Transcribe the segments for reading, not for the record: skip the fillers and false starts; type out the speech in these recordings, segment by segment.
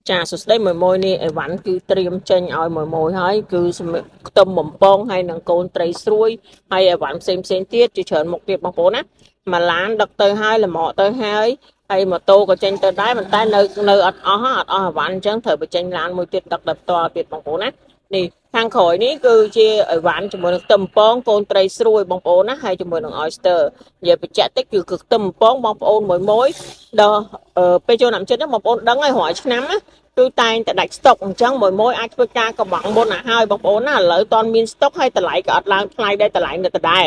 ចាសួស្តីមួយនេះអីវ៉ាន់គឺត្រៀមចេញឲ្យមួយហើយគឺខ្ទឹមបំពងហើយនឹងកូនត្រីស្រួយហើយអីវ៉ាន់ផ្សេងទៀតជាច្រើនមុខទៀតបងប្អូនណាមួយឡានដឹកទៅហើយលម៉កទៅហើយម៉ូតូក៏ចេញទៅដែរប៉ុន្តែនៅអត់អស់អីវ៉ាន់អញ្ចឹងត្រូវបញ្ចេញឡានមួយទៀតដឹកដល់ផ្ទាល់ទៀតបងប្អូនណានេះខាងក្រោយនេះគឺជាអីវ៉ាន់ជាមួយនឹងខ្ទឹមបំពងកូនត្រីស្រួយបងប្អូនណាហើយជាមួយនឹង oyster និយាយបញ្ជាក់តិចគឺខ្ទឹមបំពងបងប្អូនមួយដល់ពេលចូលឆ្នាំចិត្តបងប្អូនដឹងហើយរាល់ឆ្នាំណាគឺតែងតែដាច់ស្តុកអញ្ចឹងមួយអាចធ្វើការកំងមុនឲ្យហើយបងប្អូនណាឥឡូវតន់មានស្តុកហើយតម្លៃក៏អត់ឡើងថ្លៃដែរតម្លៃនៅដដែល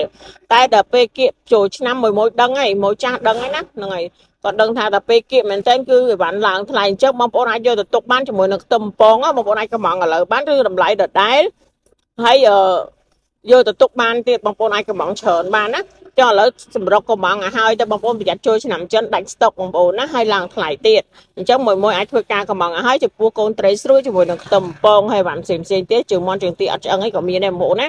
តែដល់ពេលគៀកចូលឆ្នាំមួយដឹងហើយមួយចាស់ដឹងហើយណាហ្នឹងហើយគាត់ដឹងថាដល់ពេលគៀកមែនតើគឺអីវ៉ាន់ឡើងថ្លៃអញ្ចឹងបងប្អូនអាចយកទៅទុកបានជាមួយនឹងខ្ទឹមបំពងបងប្អូនអាចកំងឥឡូវបានឬតម្លៃដដែលហើយយកទៅទុកបានទៀតបងប្អូនអាចកំងច្រើនបានណាចុះឥឡូវសម្រុកកំងឲ្យហើយទៅបងប្អូនប្រយ័ត្នចូលឆ្នាំចិនដាច់ស្តុកបងប្អូនណាហើយឡើងថ្លៃទៀតអញ្ចឹងមួយអាចធ្វើការកំងឲ្យហើយចំពោះកូនត្រីស្រួយជាមួយនឹងខ្ទឹមបំពងហើយវ៉ាន់ផ្សេងទៀតជើងមាន់ជើងទីអត់ឆ្អឹងអីក៏មានដែរបងប្អូនណា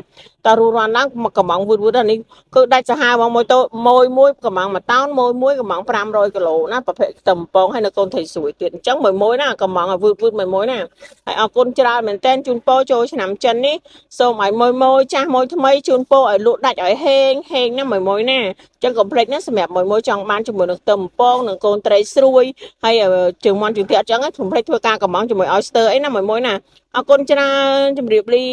តើរੂរាន់ឡើងកំងវឺតនេះគឺដាច់សាហាវបងមួយកំងមួយតោនមួយកំង500គីឡូណាប្រភេទខ្ទឹមបំពងហើយនៅកូនត្រីស្រួយទៀតអញ្ចឹងមួយណាកំងឲ្យវឺតមួយណាហើយអរគុណច្រើនមែនតើជូនពរចូលឆ្នាំចិននេះសូមឲ្យមួយចាស់មួយថ្មីជូនពរឲ្យលក់ដាច់ឲ្យហេងណាមួយណាអញ្ចឹងកុំភ្លេចណាសម្រាប់មួយចង់បានជាមួយនឹងខ្ទឹមបំពងនិងកូនត្រីស្រួយហើយជើងមាន់ជើងទីអត់ចឹងកុំភ្លេចធ្វើការកំងជាមួយ oyster អីណាមួយណាអរគុណច្រើនជម្រាបលា